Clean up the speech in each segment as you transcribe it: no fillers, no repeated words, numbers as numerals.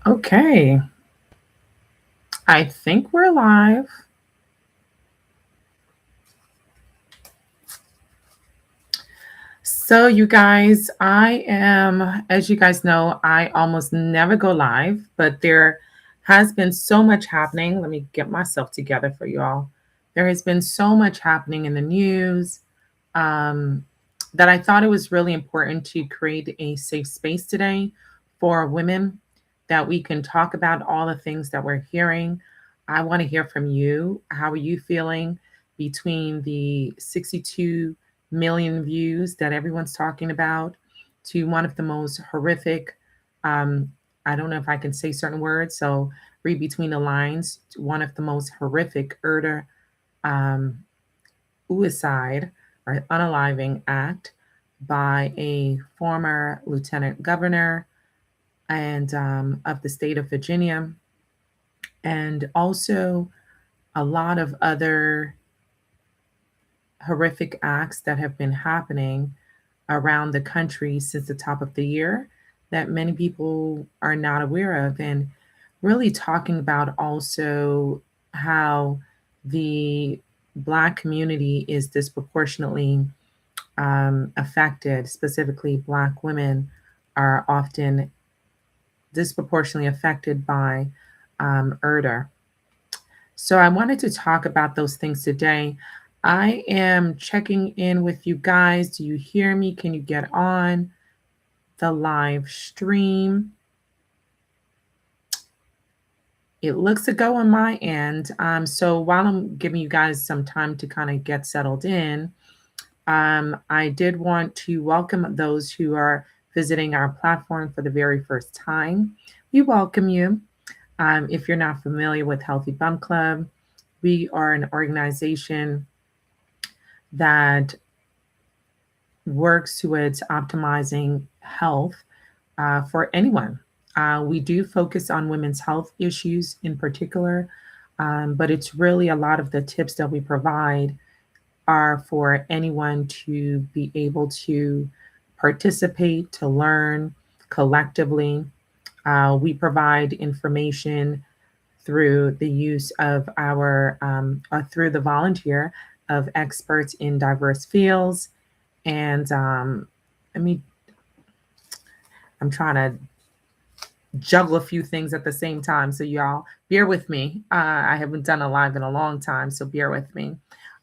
Okay, I think we're live. So, you guys, as you guys know, I almost never go live, but there has been so much happening. Let me get myself together for you all. There has been so much happening in the news um, that I thought it was really important to create a safe space today for women that we can talk about all the things that we're hearing. I want to hear from you. How are you feeling between the 62 million views that everyone's talking about to one of the most horrific? Um, I don't know if I can say certain words, so read between the lines. To one of the most horrific urder um, suicide or unaliving act by a former lieutenant governor and of the state of Virginia, and also a lot of other horrific acts that have been happening around the country since the top of the year that many people are not aware of, and really talking about also how the Black community is disproportionately affected. Specifically, Black women are often disproportionately affected by urder. So I wanted to talk about those things today. I am checking in with you guys. Do you hear me? Can you get on the live stream? It looks to go on my end. So while I'm giving you guys some time to kind of get settled in, I did want to welcome those who are visiting our platform for the very first time. We welcome you. If you're not familiar with Healthy Bum Club, we are an organization that works towards optimizing health for anyone. We do focus on women's health issues in particular, but it's really a lot of the tips that we provide are for anyone to be able to participate, to learn collectively. We provide information through the use of through the volunteer of experts in diverse fields. And I mean, I'm trying to juggle a few things at the same time. So, y'all, bear with me. I haven't done a live in a long time, so bear with me.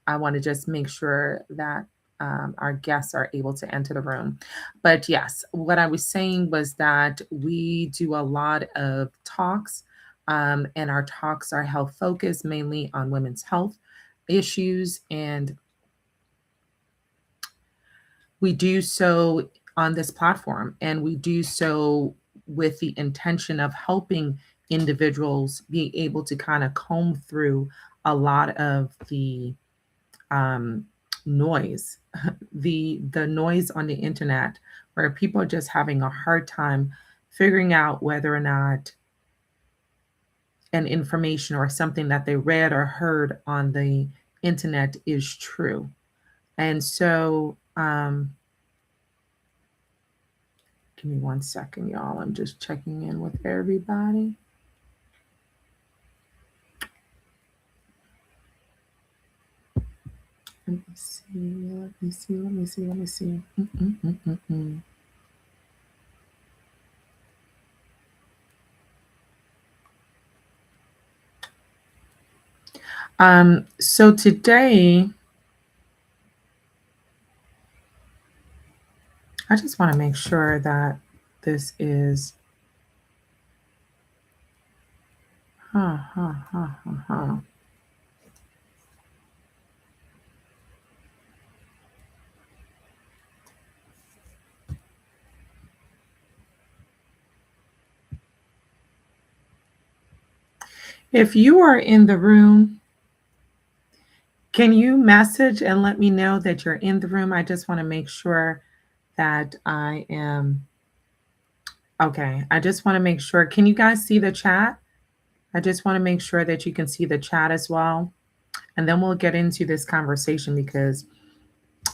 I want to just make sure that our guests are able to enter the room. But yes, what I was saying was that we do a lot of talks, and our talks are health focused, mainly on women's health issues. And we do so on this platform, and we do so with the intention of helping individuals be able to kind of comb through a lot of the um, noise, the noise on the internet, where people are just having a hard time figuring out whether or not an information or something that they read or heard on the internet is true. And so, give me 1 second, y'all. I'm just checking in with everybody. Let me see. Let me see. Let me see. Let me see. So today, I just want to make sure that this is. If you are in the room, can you message and let me know that you're in the room? I just want to make sure that I am. Okay, I just want to make sure. Can you guys see the chat? I just want to make sure that you can see the chat as well. And then we'll get into this conversation because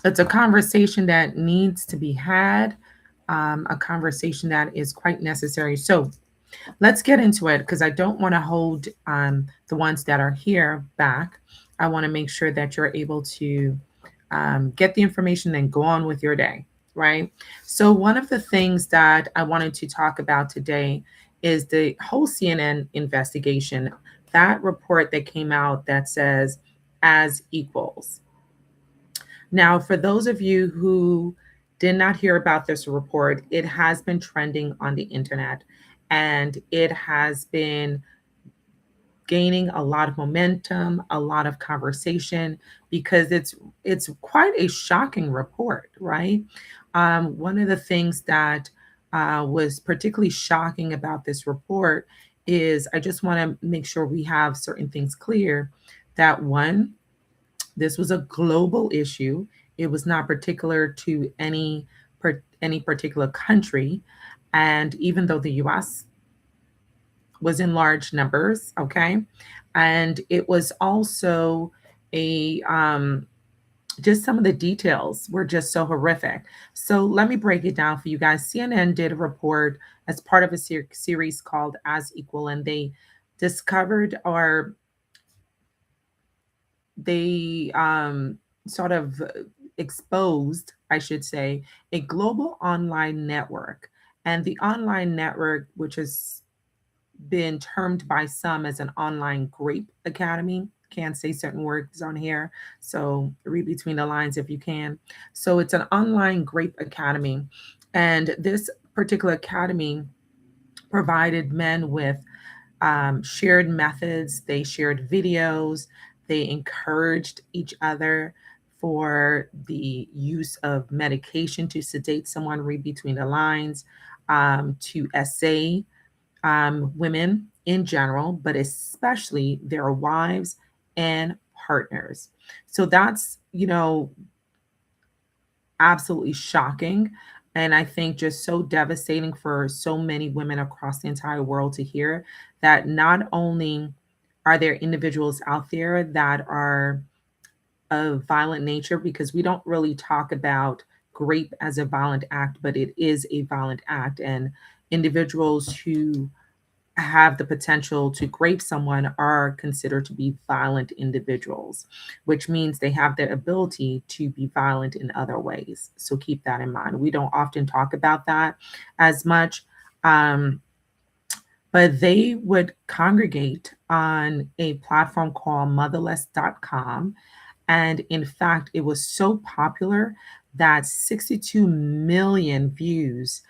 it's a conversation that needs to be had, a conversation that is quite necessary. So, let's get into it because I don't want to hold the ones that are here back. I want to make sure that you're able to get the information and go on with your day, right? So, one of the things that I wanted to talk about today is the whole CNN investigation, that report that came out that says as equals. Now, for those of you who did not hear about this report, it has been trending on the internet and it has been gaining a lot of momentum, a lot of conversation because it's quite a shocking report, right? One of the things that was particularly shocking about this report is I just want to make sure we have certain things clear. That one, this was a global issue. It was not particular to any particular country, and even though the U.S. was in large numbers, okay, and it was also a just some of the details were just so horrific. So let me break it down for you guys. CNN did a report as part of a series called As Equal, and they discovered or they sort of exposed, I should say, a global online network. And the online network, which has been termed by some as an online grape academy, can't say certain words on here, so read between the lines if you can. So it's an online grape academy. And this particular academy provided men with shared methods, they shared videos, they encouraged each other for the use of medication to sedate someone, read between the lines, to essay women in general, but especially their wives and partners. So that's, absolutely shocking. And I think just so devastating for so many women across the entire world to hear that not only are there individuals out there that are of violent nature, because we don't really talk about rape as a violent act, but it is a violent act. And individuals who have the potential to grape someone are considered to be violent individuals, which means they have the ability to be violent in other ways. So keep that in mind. We don't often talk about that as much. But they would congregate on a platform called motherless.com. And in fact, it was so popular that 62 million views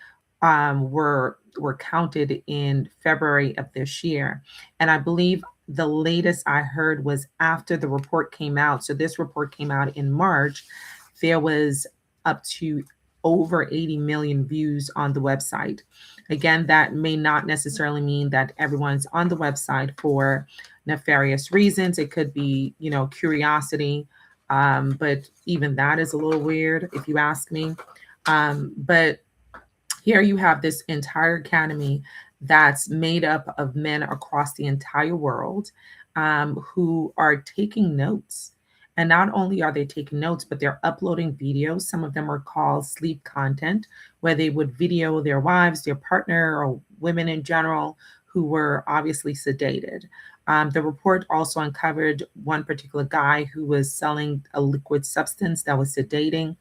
were counted in February of this year. And I believe the latest I heard was after the report came out. So this report came out in March. There was up to over 80 million views on the website. Again, that may not necessarily mean that everyone's on the website for nefarious reasons. It could be, curiosity. But even that is a little weird, if you ask me. But here you have this entire academy that's made up of men across the entire world who are taking notes. And not only are they taking notes, but they're uploading videos. Some of them are called sleep content, where they would video their wives, their partner, or women in general who were obviously sedated. The report also uncovered one particular guy who was selling a liquid substance that was sedating.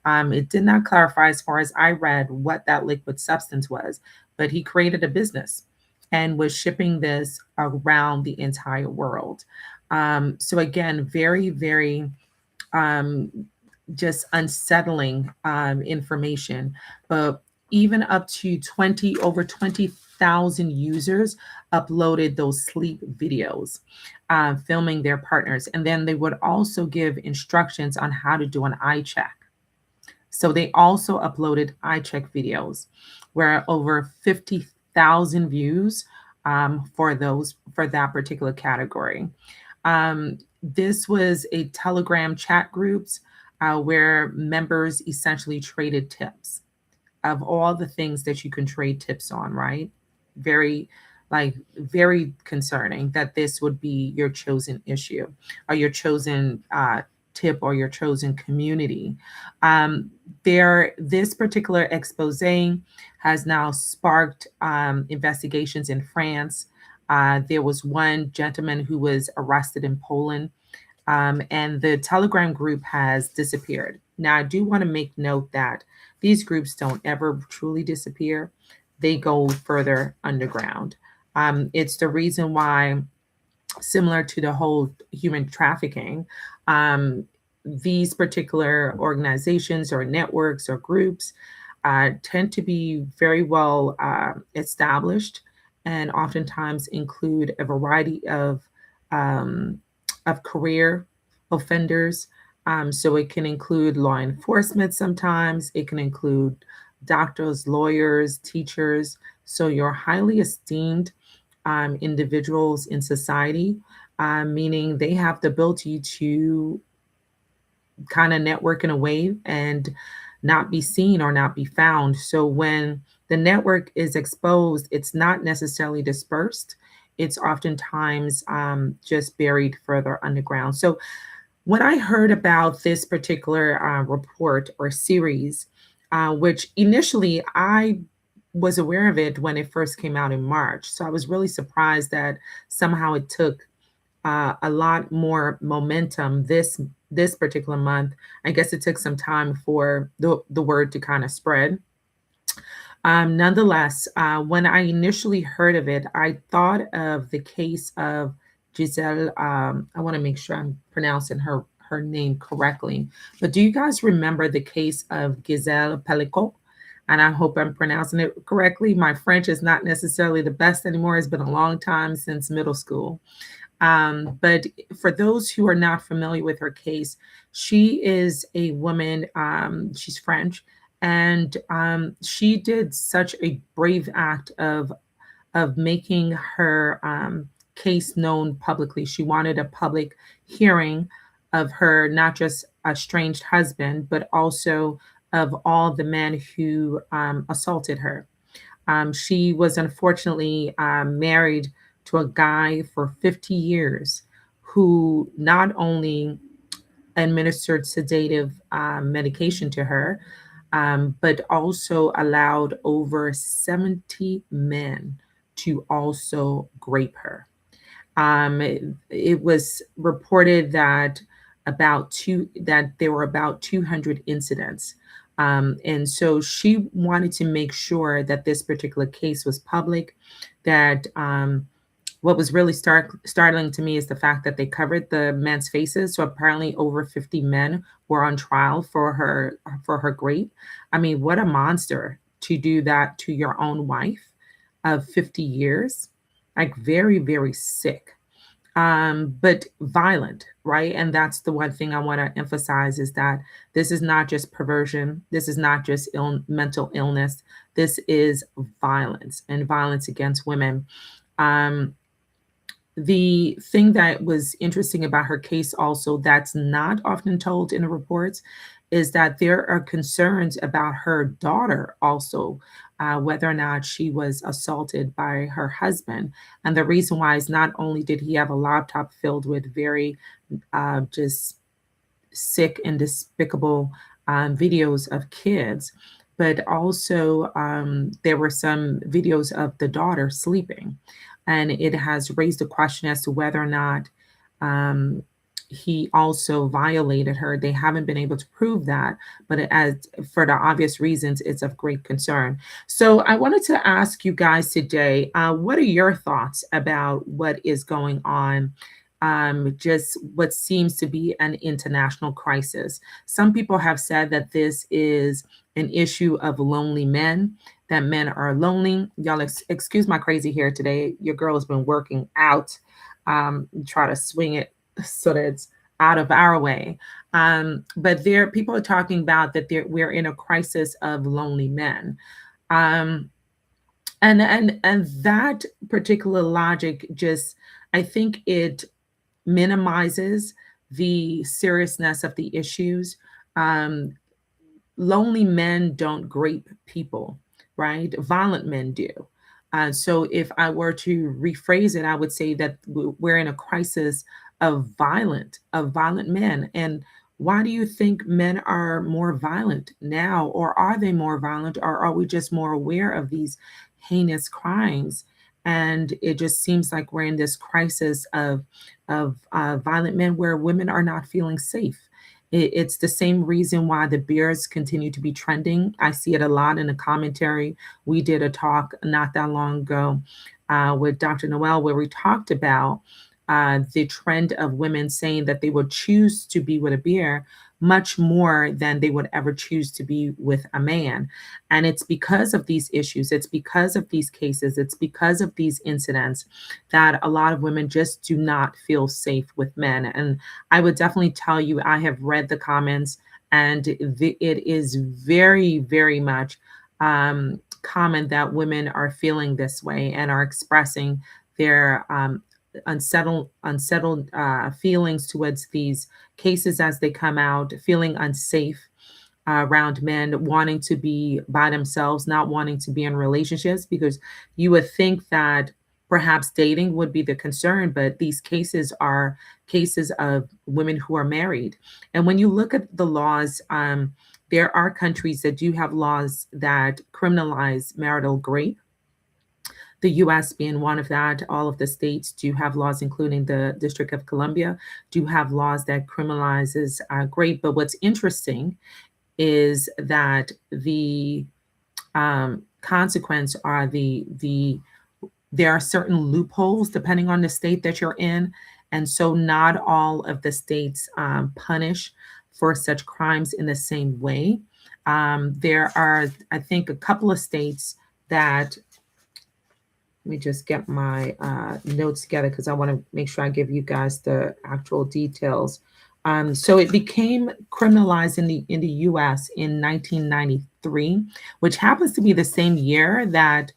It did not clarify, as far as I read, what that liquid substance was, but he created a business and was shipping this around the entire world. So again, very, very um, just unsettling information. But even up to over 20,000 users uploaded those sleep videos, filming their partners. And then they would also give instructions on how to do an eye check. So they also uploaded eye check videos where over 50,000 views for that particular category. This was a Telegram chat groups where members essentially traded tips of all the things that you can trade tips on, right? Very, very concerning that this would be your chosen issue or your chosen tip or your chosen community. This particular expose has now sparked investigations in France. There was one gentleman who was arrested in Poland, and the Telegram group has disappeared. Now, I do want to make note that these groups don't ever truly disappear, they go further underground. It's the reason why, similar to the whole human trafficking, these particular organizations or networks or groups tend to be very well established and oftentimes include a variety of career offenders. So it can include law enforcement sometimes, it can include doctors, lawyers, teachers. So you're highly esteemed individuals in society, meaning they have the ability to kind of network in a way and not be seen or not be found. So when the network is exposed, it's not necessarily dispersed. It's oftentimes just buried further underground. So when I heard about this particular report or series, which initially I was aware of it when it first came out in March. So I was really surprised that somehow it took a lot more momentum this particular month. I guess it took some time for the word to kind of spread. Nonetheless, when I initially heard of it, I thought of the case of Giselle. I want to make sure I'm pronouncing her name correctly. But do you guys remember the case of Giselle Pellicot? And I hope I'm pronouncing it correctly. My French is not necessarily the best anymore. It's been a long time since middle school. But for those who are not familiar with her case, she is a woman, she's French, and she did such a brave act of making her case known publicly. She wanted a public hearing of her, not just estranged husband, but also of all the men who assaulted her. She was unfortunately married to a guy for 50 years who not only administered sedative medication to her, but also allowed over 70 men to also grape her. It was reported that there were about 200 incidents. And so she wanted to make sure that this particular case was public, that what was really startling to me is the fact that they covered the men's faces. So apparently over 50 men were on trial for her grape. I mean, what a monster to do that to your own wife of 50 years. Like very, very sick. But violent, right? And that's the one thing I want to emphasize is that this is not just perversion. This is not just mental illness. This is violence and violence against women. The thing that was interesting about her case also that's not often told in the reports is that there are concerns about her daughter also, whether or not she was assaulted by her husband. And the reason why is not only did he have a laptop filled with very just sick and despicable videos of kids, but also there were some videos of the daughter sleeping. And it has raised a question as to whether or not he also violated her. They haven't been able to prove that, but for the obvious reasons, it's of great concern. So I wanted to ask you guys today, what are your thoughts about what is going on? Just what seems to be an international crisis. Some people have said that this is an issue of lonely men, that men are lonely. Y'all excuse my crazy hair today. Your girl has been working out, try to swing it so that it's out of our way. But people are talking about that we're in a crisis of lonely men. And that particular logic just, I think it minimizes the seriousness of the issues. Lonely men don't grape people, right? Violent men do. So if I were to rephrase it, I would say that we're in a crisis of violent men. And Why do you think men are more violent now, or are they more violent, or are we just more aware of these heinous crimes? And it just seems like we're in this crisis of violent men where women are not feeling safe. It's the same reason why the beers continue to be trending. I see it a lot in the commentary. We did a talk not that long ago with Dr. Noel where we talked about the trend of women saying that they would choose to be with a beer much more than they would ever choose to be with a man. And it's because of these issues, it's because of these cases, it's because of these incidents that a lot of women just do not feel safe with men. And I would definitely tell you, I have read the comments, and it is very, very much common that women are feeling this way and are expressing their unsettled feelings towards these cases as they come out, feeling unsafe around men, wanting to be by themselves, not wanting to be in relationships, because you would think that perhaps dating would be the concern, but these cases are cases of women who are married. And when you look at the laws, there are countries that do have laws that criminalize marital rape, the US being one of that. All of the states do have laws, including the District of Columbia, do have laws that criminalizes rape. But what's interesting is that the consequence are there are certain loopholes depending on the state that you're in, and so not all of the states punish for such crimes in the same way. There are, I think, a couple of states that, let me just get my notes together because I want to make sure I give you guys the actual details. So it became criminalized in the U.S. in 1993, which happens to be the same year that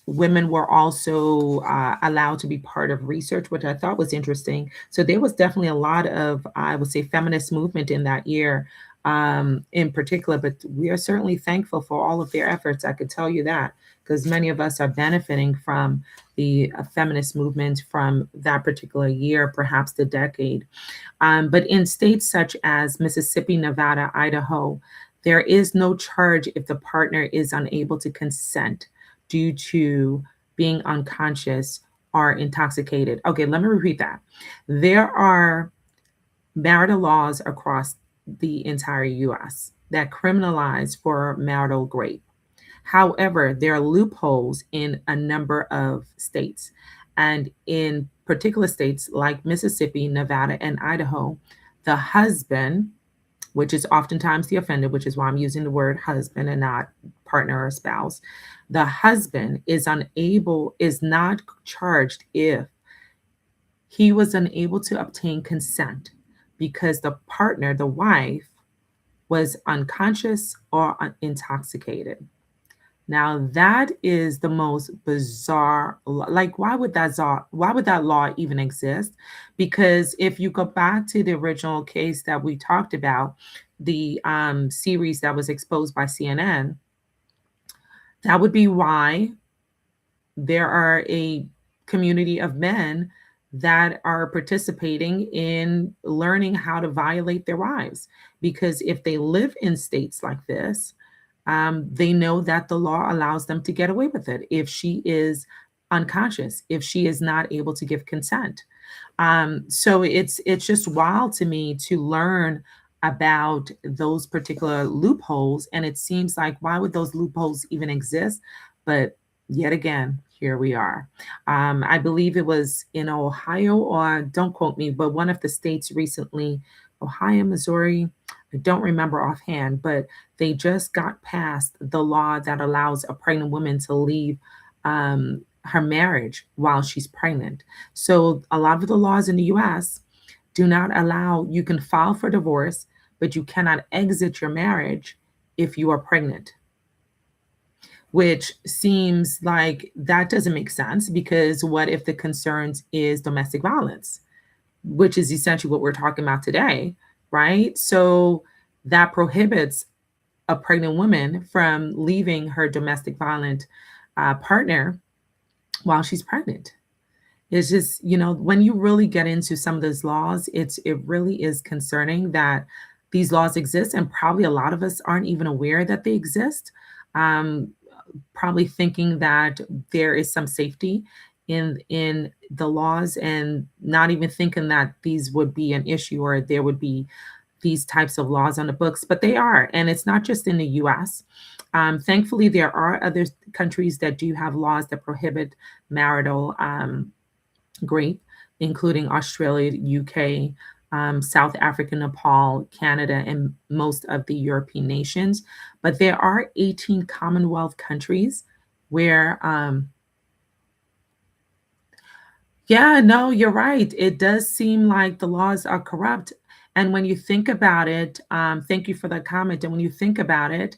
women were also allowed to be part of research, which I thought was interesting. So there was definitely a lot of, I would say, feminist movement in that year in particular, but we are certainly thankful for all of their efforts. I could tell you that, because many of us are benefiting from the feminist movement from that particular year, perhaps the decade. But in states such as Mississippi, Nevada, Idaho, there is no charge if the partner is unable to consent due to being unconscious or intoxicated. Okay, let me repeat that. There are marital laws across the entire US that criminalize for marital rape. However, there are loopholes in a number of states. And in particular states like Mississippi, Nevada, and Idaho, the husband, which is oftentimes the offender, which is why I'm using the word husband and not partner or spouse, the husband is not charged if he was unable to obtain consent because the partner, the wife, was unconscious or intoxicated. Now that is the most bizarre. Like, why would that law even exist? Because if you go back to the original case that we talked about, the series that was exposed by CNN, that would be why there are a community of men that are participating in learning how to violate their wives. Because if they live in states like this, they know that the law allows them to get away with it if she is unconscious, if she is not able to give consent. So it's just wild to me to learn about those particular loopholes, and it seems like, why would those loopholes even exist? But yet again, here we are. I believe it was in Ohio, or don't quote me, but one of the states recently, Ohio, Missouri, I don't remember offhand, but they just got passed the law that allows a pregnant woman to leave her marriage while she's pregnant. So a lot of the laws in the US do not allow, you can file for divorce, but you cannot exit your marriage if you are pregnant, which seems like that doesn't make sense, because what if the concerns is domestic violence, which is essentially what we're talking about today, right? So that prohibits a pregnant woman from leaving her domestic violent partner while she's pregnant. It's just, when you really get into some of those laws, it really is concerning that these laws exist, and probably a lot of us aren't even aware that they exist. Um, Probably thinking that there is some safety in the laws, and not even thinking that these would be an issue, or there would be these types of laws on the books, but they are, and it's not just in the US. Thankfully, there are other countries that do have laws that prohibit marital grape, including Australia, UK, South Africa, Nepal, Canada, and most of the European nations. But there are 18 Commonwealth countries where, yeah, no, you're right. It does seem like the laws are corrupt. And when you think about it, thank you for that comment. And when you think about it,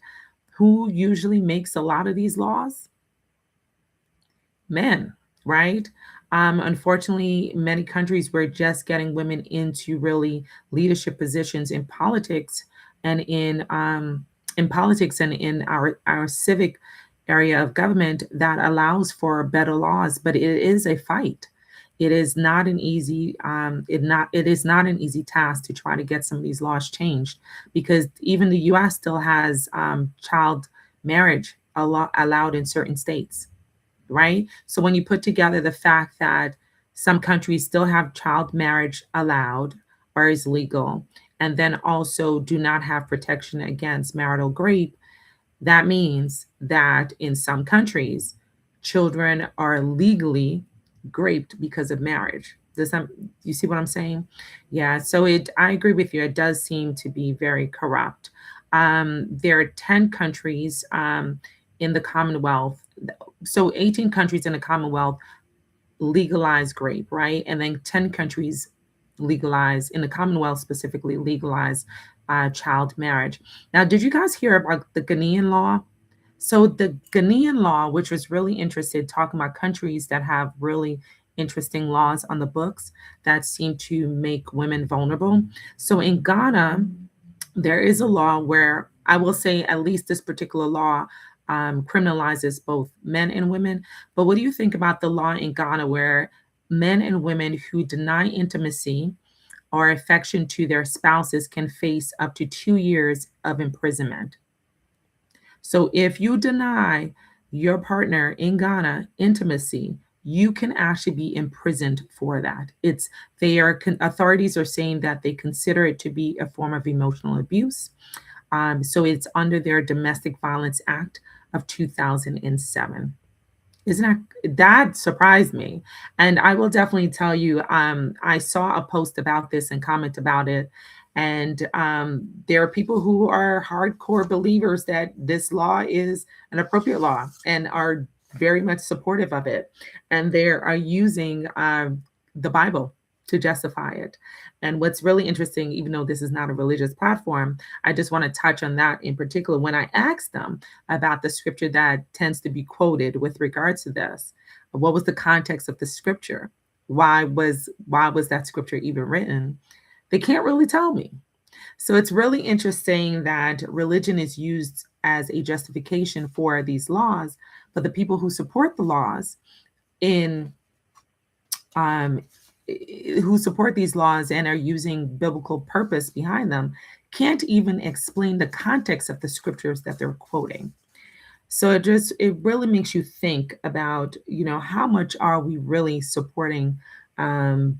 who usually makes a lot of these laws? Men, right? Unfortunately, many countries were just getting women into really leadership positions and in politics and in our civic area of government that allows for better laws. But it is a fight. It is not an easy it is not an easy task to try to get some of these laws changed, because even the U.S. still has child marriage allowed in certain states, right? So when you put together the fact that some countries still have child marriage allowed or is legal, and then also do not have protection against marital rape, that means that in some countries, children are legally raped because of marriage. Does that, you see what I'm saying? Yeah, so I agree with you. It does seem to be very corrupt. There are 10 countries in the Commonwealth. So 18 countries in the Commonwealth legalize grape, right? And then 10 countries legalize, in the Commonwealth specifically, legalize child marriage. Now, did you guys hear about the Ghanaian law? So the Ghanaian law, which was really interested, talking about countries that have really interesting laws on the books that seem to make women vulnerable. So in Ghana, there is a law where, I will say, at least this particular law criminalizes both men and women. But what do you think about the law in Ghana where men and women who deny intimacy or affection to their spouses can face up to 2 years of imprisonment? So if you deny your partner in Ghana intimacy, you can actually be imprisoned for that. Authorities are saying that they consider it to be a form of emotional abuse. So it's under their Domestic Violence Act of 2007. Isn't that surprised me? And I will definitely tell you, I saw a post about this and comment about it. And there are people who are hardcore believers that this law is an appropriate law and are very much supportive of it. And they are using the Bible to justify it. And what's really interesting, even though this is not a religious platform, I just want to touch on that in particular. When I asked them about the scripture that tends to be quoted with regards to this, what was the context of the scripture? Why was that scripture even written? They can't really tell me. So it's really interesting that religion is used as a justification for these laws, but the people who support the laws in um, who support these laws and are using biblical purpose behind them can't even explain the context of the scriptures that they're quoting. So it really makes you think about, how much are we really supporting um,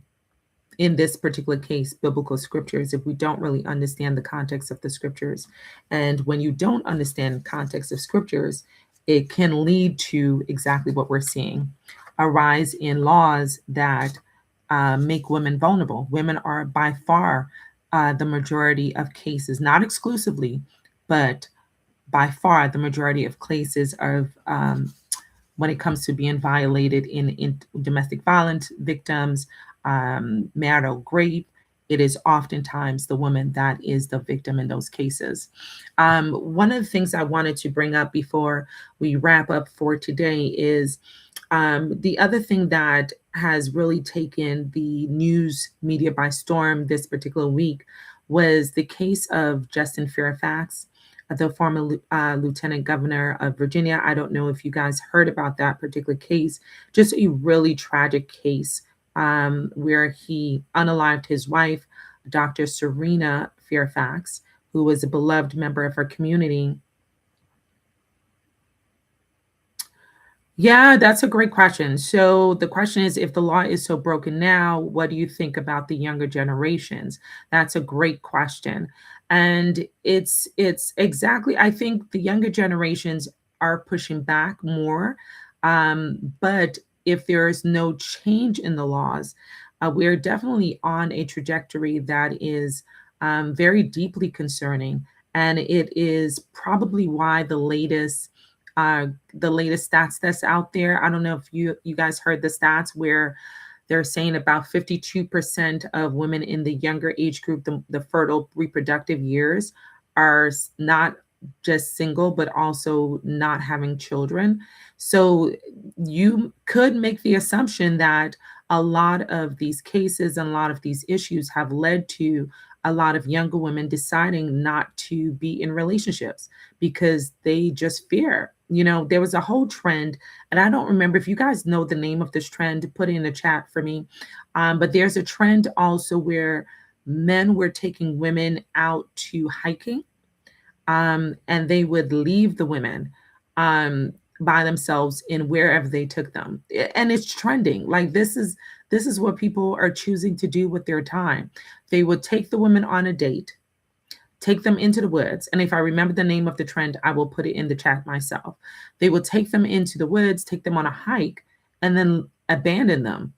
in this particular case, biblical scriptures, if we don't really understand the context of the scriptures. And when you don't understand the context of scriptures, it can lead to exactly what we're seeing, a rise in laws that make women vulnerable. Women are by far the majority of cases, not exclusively, but by far the majority of cases of when it comes to being violated in domestic violence victims, marital rape. It is oftentimes the woman that is the victim in those cases. One of the things I wanted to bring up before we wrap up for today is the other thing that has really taken the news media by storm this particular week was the case of Justin Fairfax, the former Lieutenant Governor of Virginia. I don't know if you guys heard about that particular case. Just a really tragic case where he unalived his wife, Dr. Cernina Fairfax, who was a beloved member of her community. Yeah, that's a great question. So the question is, if the law is so broken now, what do you think about the younger generations? That's a great question. And it's exactly, I think the younger generations are pushing back more. But if there is no change in the laws, we're definitely on a trajectory that is very deeply concerning. And it is probably why the latest stats that's out there. I don't know if you guys heard the stats where they're saying about 52% of women in the younger age group, the fertile reproductive years, are not just single, but also not having children. So you could make the assumption that a lot of these cases and a lot of these issues have led to a lot of younger women deciding not to be in relationships because they just fear. There was a whole trend, and I don't remember if you guys know the name of this trend, put it in the chat for me. But there's a trend also where men were taking women out to hiking, and they would leave the women by themselves in wherever they took them. And it's trending. Like this is what people are choosing to do with their time. They would take the women on a date, take them into the woods. And if I remember the name of the trend, I will put it in the chat myself. They will take them into the woods, take them on a hike, and then abandon them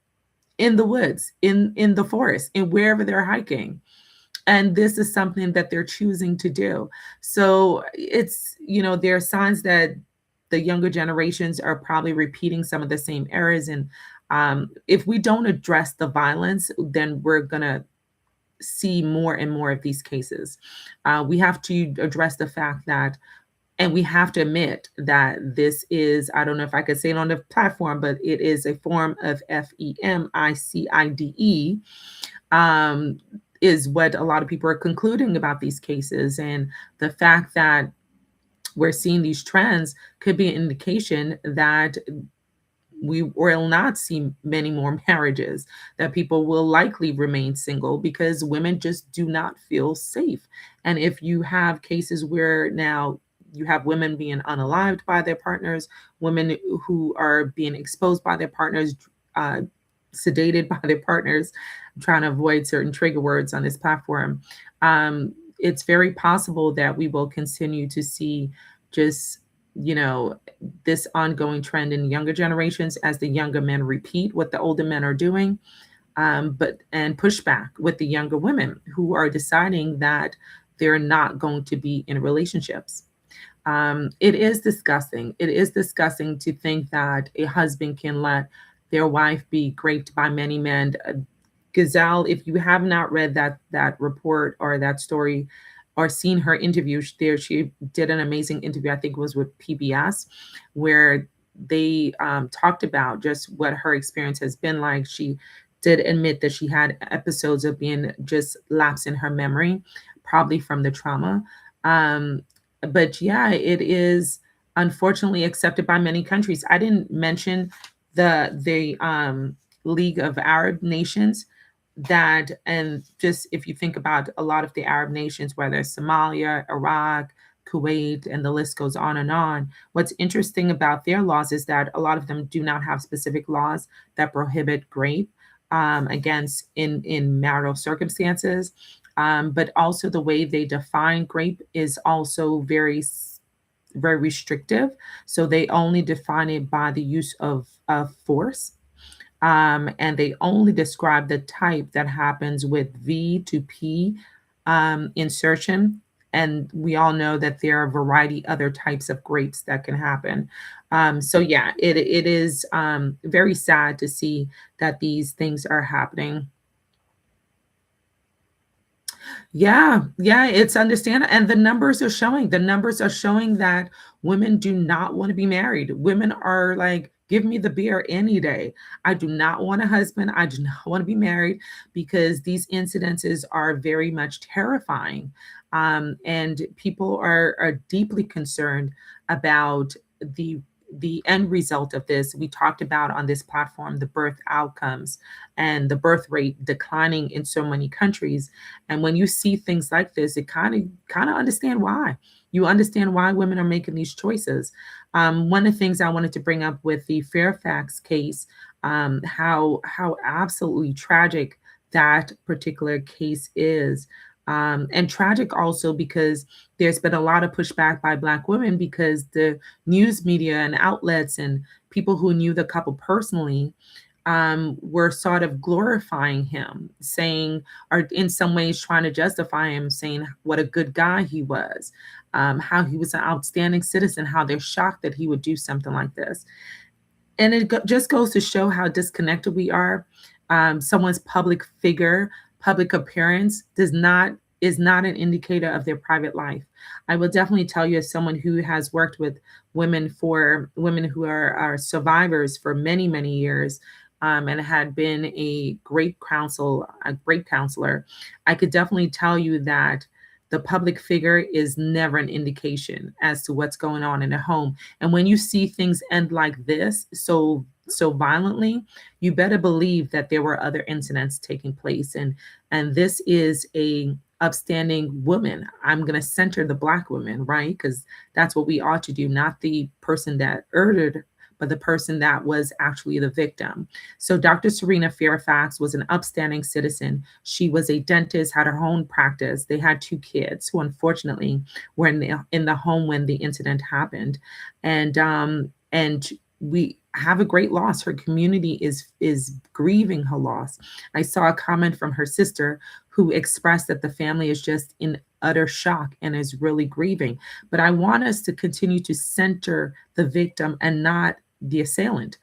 in the woods, in the forest, in wherever they're hiking. And this is something that they're choosing to do. So there are signs that the younger generations are probably repeating some of the same errors. And if we don't address the violence, then we're going to see more and more of these cases. We have to address the fact that, and we have to admit that this is, I don't know if I could say it on the platform, but it is a form of femicide, is what a lot of people are concluding about these cases. And the fact that we're seeing these trends could be an indication that we will not see many more marriages, that people will likely remain single because women just do not feel safe. And if you have cases where now you have women being unalived by their partners, women who are being exposed by their partners, sedated by their partners. I'm trying to avoid certain trigger words on this platform. It's very possible that we will continue to see just, this ongoing trend in younger generations as the younger men repeat what the older men are doing, and push back with the younger women who are deciding that they're not going to be in relationships. It is disgusting. It is disgusting to think that a husband can let their wife be raped by many men. Gazelle, if you have not read that report or that story or seen her interview, she did an amazing interview. I think it was with PBS, where they talked about just what her experience has been like. She did admit that she had episodes of being just lapse in her memory, probably from the trauma. But yeah, it is unfortunately accepted by many countries. I didn't mention the League of Arab Nations, that, and just if you think about a lot of the Arab nations, whether it's Somalia, Iraq, Kuwait, and the list goes on, what's interesting about their laws is that a lot of them do not have specific laws that prohibit rape against in marital circumstances. But also the way they define rape is also very restrictive. So they only define it by the use of force. And they only describe the type that happens with V to P insertion. And we all know that there are a variety other types of rapes that can happen. So yeah, it is very sad to see that these things are happening. Yeah, it's understandable. And the numbers are showing. The numbers are showing that women do not want to be married. Women are like, give me the beer any day. I do not want a husband. I do not want to be married because these incidences are very much terrifying. And people are deeply concerned about the the end result of this. We talked about on this platform the birth outcomes and the birth rate declining in so many countries. And when you see things like this, it kind of understand why. You understand why women are making these choices. One of the things I wanted to bring up with the Fairfax case, how absolutely tragic that particular case is. And tragic also because there's been a lot of pushback by Black women because the news media and outlets and people who knew the couple personally were sort of glorifying him, saying, or in some ways trying to justify him, saying what a good guy he was, how he was an outstanding citizen, how they're shocked that he would do something like this. And just goes to show how disconnected we are. Someone's public figure, public appearance is not an indicator of their private life. I will definitely tell you, as someone who has worked with women who are survivors for many years, and had been a great counselor, I could definitely tell you that the public figure is never an indication as to what's going on in a home. And when you see things end like this, so violently, you better believe that there were other incidents taking place. And this is a upstanding woman. I'm going to center the Black woman, right? Because that's what we ought to do, not the person that urdered, but the person that was actually the victim. So Dr. Cernina Fairfax was an upstanding citizen. She was a dentist, had her own practice. They had 2 kids who unfortunately were in the home when the incident happened. And we have a great loss. Her community is grieving her loss. I saw a comment from her sister who expressed that the family is just in utter shock and is really grieving. But I want us to continue to center the victim and not the assailant.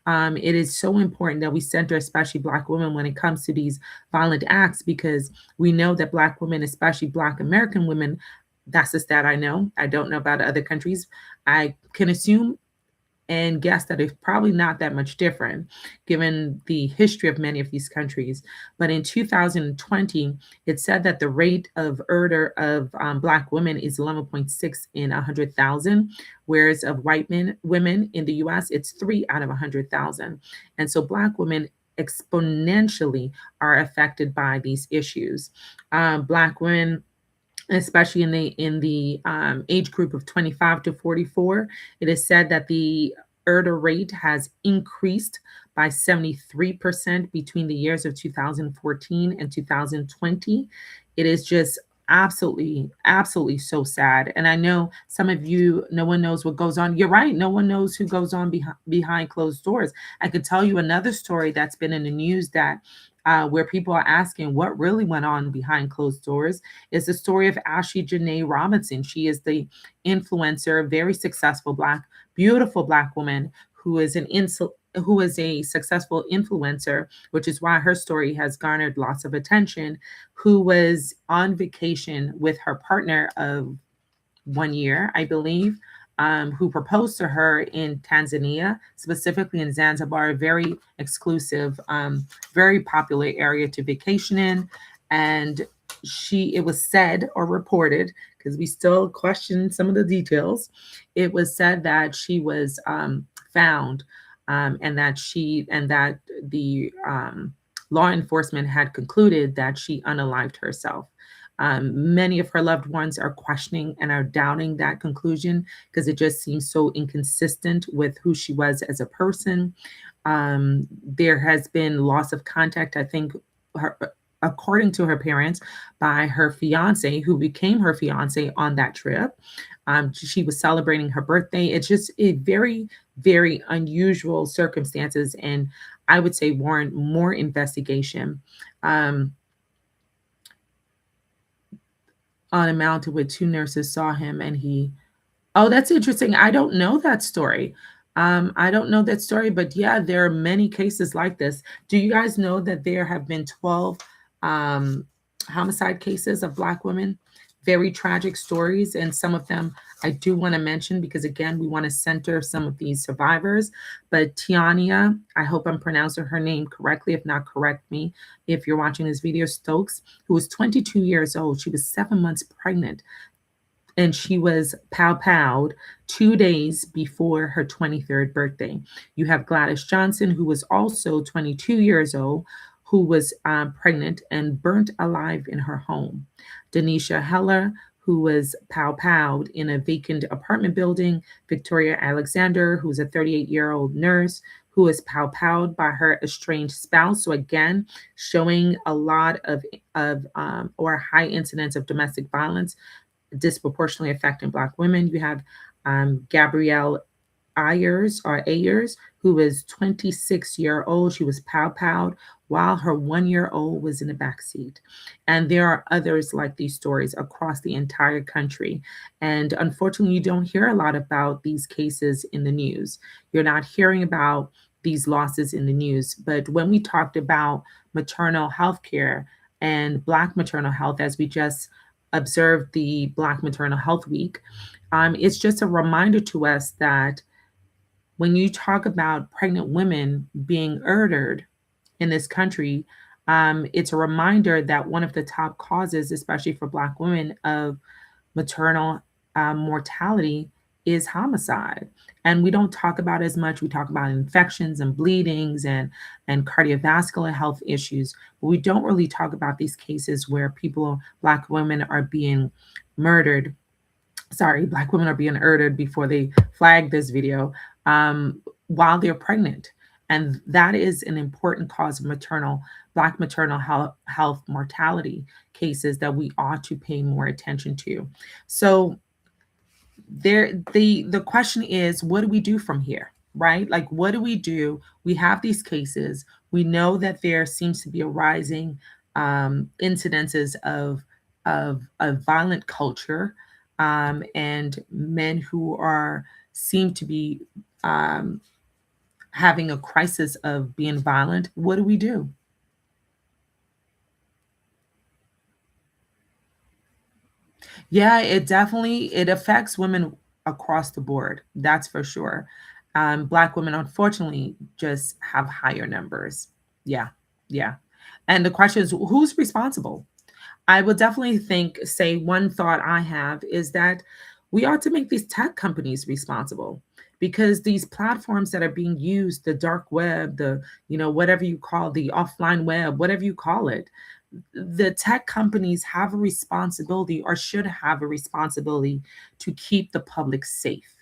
It is so important that we center, especially Black women, when it comes to these violent acts, because we know that Black women, especially Black American women, that's the stat I know. I don't know about other countries. I can assume and guess that it's probably not that much different given the history of many of these countries. But in 2020, it said that the rate of urder of Black women is 11.6 in 100,000, whereas of women in the US, it's 3 out of 100,000. And so Black women exponentially are affected by these issues. Black women, especially in the age group of 25 to 44, it is said that the urder rate has increased by 73% between the years of 2014 and 2020. It is just absolutely so sad. And I know some of you, no one knows what goes on. You're right, no one knows who goes on behind closed doors. I could tell you another story that's been in the news that where people are asking what really went on behind closed doors is the story of Ashlee Jenae Robinson. She is the influencer, very successful beautiful Black woman who is who is a successful influencer, which is why her story has garnered lots of attention, who was on vacation with her partner of 1 year, I believe, who proposed to her in Tanzania, specifically in Zanzibar, a very exclusive, very popular area to vacation in. And it was said or reported, because we still question some of the details, it was said that she was found, and that the law enforcement had concluded that she unalived herself. Many of her loved ones are questioning and are doubting that conclusion because it just seems so inconsistent with who she was as a person. There has been loss of contact, I think, according to her parents, by her fiance, who became her fiance on that trip. She was celebrating her birthday. It's just a very unusual circumstances, and I would say warrant more investigation. On a mountain with 2 nurses saw him and oh, that's interesting. I don't know that story. I don't know that story, but yeah, there are many cases like this. Do you guys know that there have been 12 homicide cases of Black women, very tragic stories. And some of them I do want to mention because, again, we want to center some of these survivors. But Tiania, I hope I'm pronouncing her name correctly. If not, correct me if you're watching this video. Stokes, who was 22 years old. She was 7 months pregnant, and she was pow-powed 2 days before her 23rd birthday. You have Gladys Johnson, who was also 22 years old, who was pregnant and burnt alive in her home. Denisha Heller, who was pow-powed in a vacant apartment building. Victoria Alexander, who was a 38-year-old nurse, who was pow-powed by her estranged spouse. So again, showing a lot of or high incidence of domestic violence disproportionately affecting Black women. You have Gabrielle Ayers, who was 26-year-old. She was pow-powed while her 1-year-old was in the back seat. And there are others like these stories across the entire country. And unfortunately, you don't hear a lot about these cases in the news. You're not hearing about these losses in the news. But when we talked about maternal health care and Black maternal health, as we just observed the Black Maternal Health Week, it's just a reminder to us that when you talk about pregnant women being murdered in this country, it's a reminder that one of the top causes, especially for Black women, of maternal mortality is homicide. And we don't talk about as much. We talk about infections and bleedings and cardiovascular health issues, but we don't really talk about these cases where people, Black women, are being murdered. Sorry, Black women are being murdered before they flag this video while they're pregnant. And that is an important cause of Black maternal health mortality cases that we ought to pay more attention to. So the question is, what do we do from here, right? Like, what do we do? We have these cases. We know that there seems to be a rising incidences of violent culture, and men who seem to be having a crisis of being violent. What do we do? Yeah, it affects women across the board. That's for sure. Black women, unfortunately, just have higher numbers. Yeah, yeah. And the question is, who's responsible? I would definitely say one thought I have is that we ought to make these tech companies responsible, because these platforms that are being used, the dark web, whatever you call the offline web, whatever you call it, the tech companies have a responsibility, or should have a responsibility, to keep the public safe.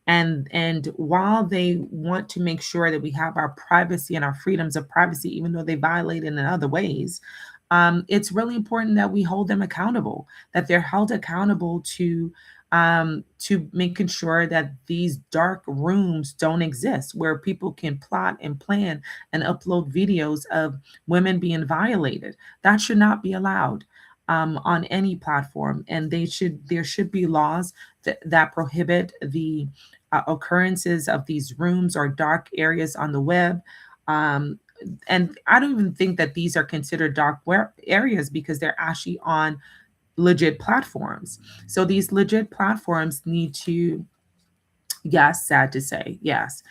And while they want to make sure that we have our privacy and our freedoms of privacy, even though they violate it in other ways, it's really important that we hold them accountable, that they're held accountable to making sure that these dark rooms don't exist, where people can plot and plan and upload videos of women being violated. That should not be allowed on any platform, and there should be laws that prohibit the occurrences of these rooms or dark areas on the web. And I don't even think that these are considered dark areas, because they're actually on legit platforms. So these legit platforms need to, yes, sad to say, yes.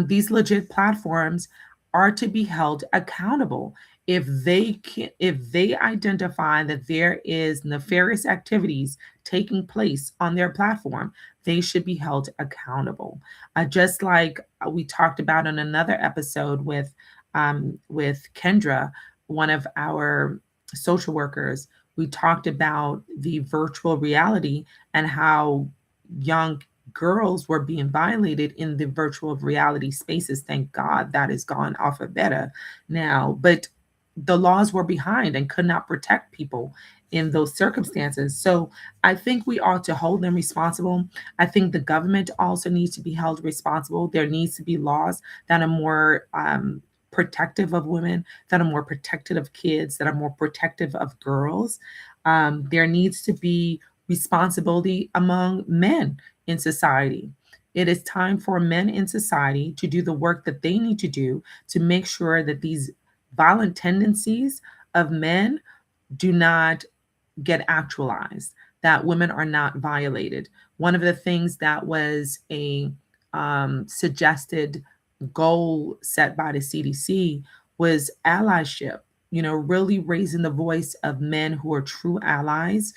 These legit platforms are to be held accountable. If they identify that there is nefarious activities taking place on their platform, they should be held accountable. Just like we talked about in another episode with Kendra, one of our social workers. We talked about the virtual reality and how young girls were being violated in the virtual reality spaces. Thank God that is gone off of beta now. But the laws were behind and could not protect people in those circumstances. So I think we ought to hold them responsible. I think the government also needs to be held responsible. There needs to be laws that are more protective of women, that are more protective of kids, that are more protective of girls. There needs to be responsibility among men in society. It is time for men in society to do the work that they need to do to make sure that these violent tendencies of men do not get actualized, that women are not violated. One of the things that was a suggested goal set by the CDC was allyship, really raising the voice of men who are true allies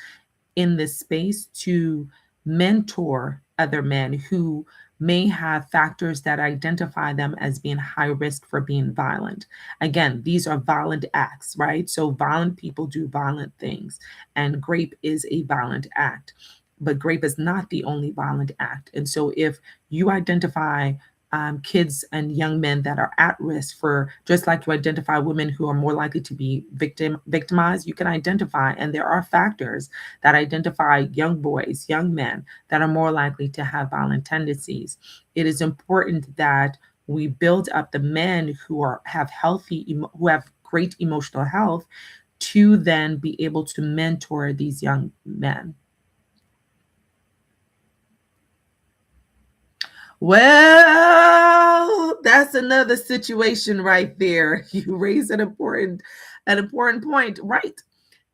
in this space to mentor other men who may have factors that identify them as being high risk for being violent. Again, these are violent acts, right? So violent people do violent things, and grape is a violent act. But grape is not the only violent act. And so if you identify kids and young men that are at risk for, just like you identify women who are more likely to be victimized, you can identify, and there are factors that identify young boys, young men that are more likely to have violent tendencies. It is important that we build up the men who who have great emotional health, to then be able to mentor these young men. Well, that's another situation right there. You raise an important point, right?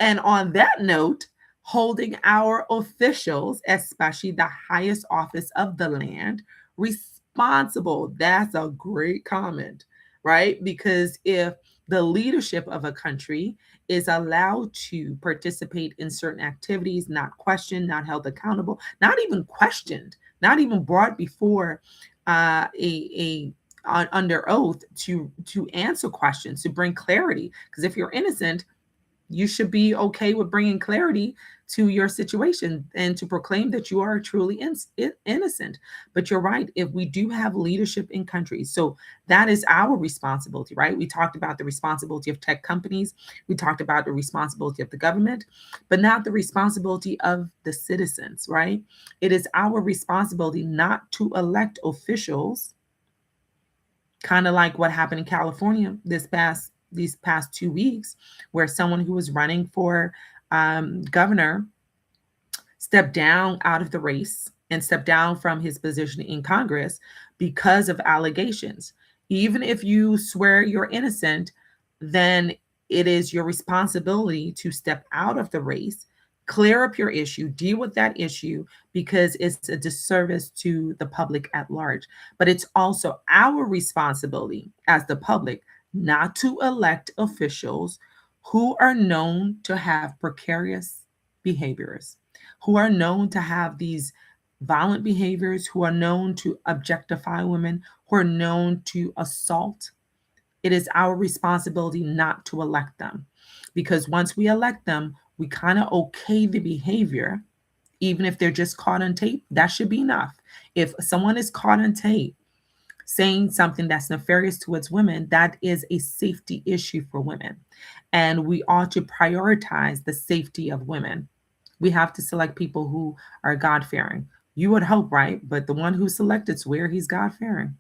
And on that note, holding our officials, especially the highest office of the land, responsible. That's a great comment, right? Because if the leadership of a country is allowed to participate in certain activities, not questioned, not held accountable, not even questioned, not even brought before under oath to answer questions, to bring clarity. Because if you're innocent, you should be okay with bringing clarity to your situation and to proclaim that you are truly innocent. But you're right. If we do have leadership in countries, so that is our responsibility, right? We talked about the responsibility of tech companies. We talked about the responsibility of the government, but not the responsibility of the citizens, right? It is our responsibility not to elect officials, kind of like what happened in California these past 2 weeks, where someone who was running for governor stepped down out of the race and stepped down from his position in Congress because of allegations. Even if you swear you're innocent, then it is your responsibility to step out of the race, clear up your issue, deal with that issue, because it's a disservice to the public at large. But it's also our responsibility as the public not to elect officials who are known to have precarious behaviors, who are known to have these violent behaviors, who are known to objectify women, who are known to assault. It is our responsibility not to elect them, because once we elect them, we kind of okay the behavior. Even if they're just caught on tape, that should be enough. If someone is caught on tape saying something that's nefarious towards women, that is a safety issue for women. And we ought to prioritize the safety of women. We have to select people who are God fearing. You would hope, right? But the one who's selected swear he's God fearing.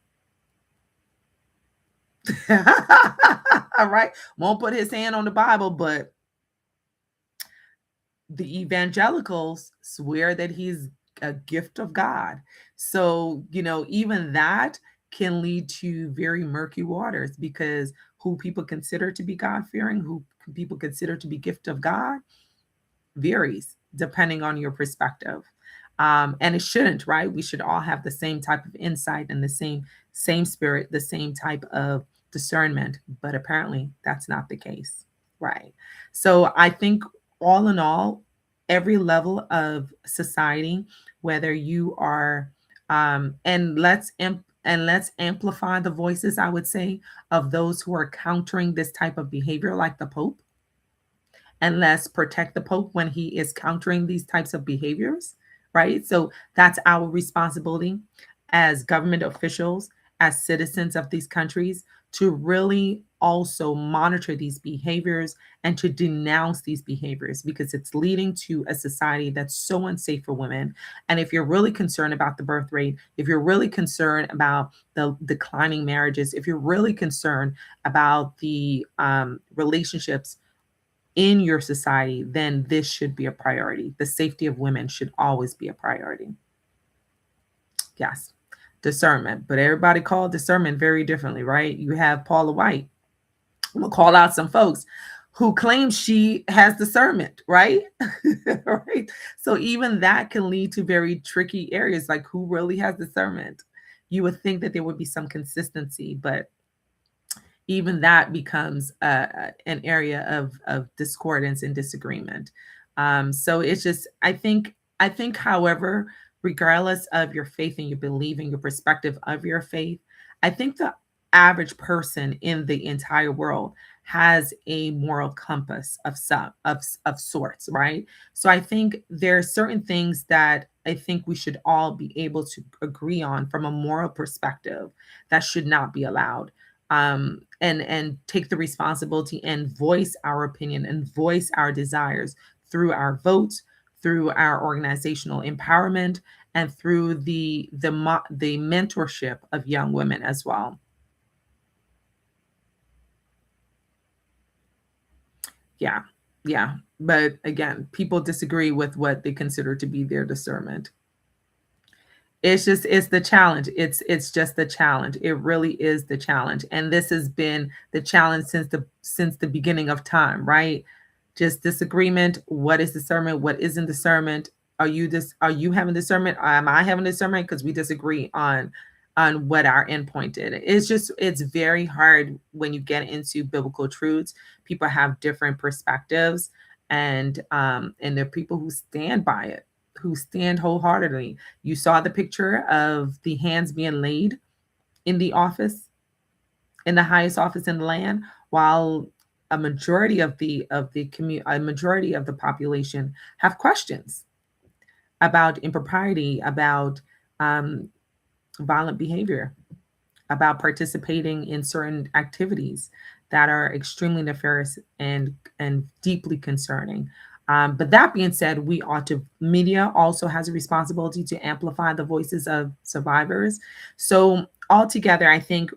All right. Won't put his hand on the Bible, but the evangelicals swear that he's a gift of God. So, even that can lead to very murky waters, because who people consider to be God fearing, who people consider to be gift of God, varies depending on your perspective. And it shouldn't, right? We should all have the same type of insight and the same spirit, the same type of discernment. But apparently, that's not the case, right? So I think all in all, every level of society, whether you are, and let's amplify the voices, I would say, of those who are countering this type of behavior, like the Pope, and let's protect the Pope when he is countering these types of behaviors, right? So that's our responsibility as government officials, as citizens of these countries, to really also monitor these behaviors and to denounce these behaviors, because it's leading to a society that's so unsafe for women. And if you're really concerned about the birth rate, if you're really concerned about the declining marriages, if you're really concerned about the relationships in your society, then this should be a priority. The safety of women should always be a priority. Yes, discernment. But everybody called discernment very differently, right? You have Paula White. I'm going to call out some folks who claims she has discernment, right? Right. So even that can lead to very tricky areas, like who really has discernment. You would think that there would be some consistency, but even that becomes an area of discordance and disagreement. So it's just, I think, however, regardless of your faith and your belief and your perspective of your faith, I think the average person in the entire world has a moral compass of some of sorts, right? So I think there are certain things that I think we should all be able to agree on from a moral perspective that should not be allowed, and take the responsibility and voice our opinion and voice our desires through our votes, through our organizational empowerment, and through the mentorship of young women as well. Yeah, yeah. But again, people disagree with what they consider to be their discernment. It's the challenge. It's just the challenge. It really is the challenge. And this has been the challenge since the beginning of time, right? Just disagreement. What is discernment? What isn't discernment? Are you having discernment? Am I having discernment? Because we disagree on what our endpoint is. It's very hard when you get into biblical truths. People have different perspectives, and there are people who stand by it, who stand wholeheartedly. You saw the picture of the hands being laid in the office, in the highest office in the land, while a majority of the population have questions about impropriety, about um, violent behavior, about participating in certain activities that are extremely nefarious and deeply concerning. But that being said, media also has a responsibility to amplify the voices of survivors. So altogether, I think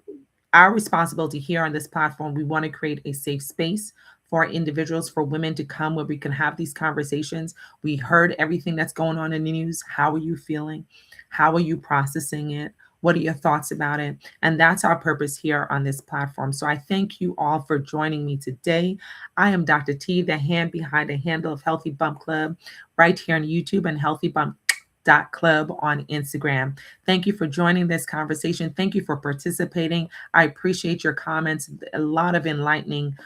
our responsibility here on this platform, we want to create a safe space for individuals, for women to come where we can have these conversations. We heard everything that's going on in the news. How are you feeling? How are you processing it? What are your thoughts about it? And that's our purpose here on this platform. So I thank you all for joining me today. I am Dr. T, the hand behind the handle of Healthy Bump Club, right here on YouTube, and Healthy Bump Club on Instagram. Thank you for joining this conversation. Thank you for participating. I appreciate your comments, a lot of enlightening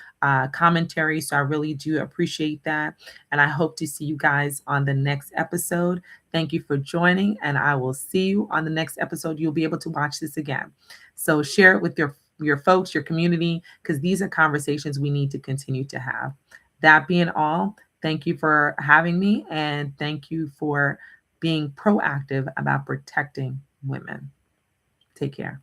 commentary. So I really do appreciate that. And I hope to see you guys on the next episode. Thank you for joining, and I will see you on the next episode. You'll be able to watch this again. So share it with your folks, your community, because these are conversations we need to continue to have. That being all, thank you for having me, and thank you for being proactive about protecting women. Take care.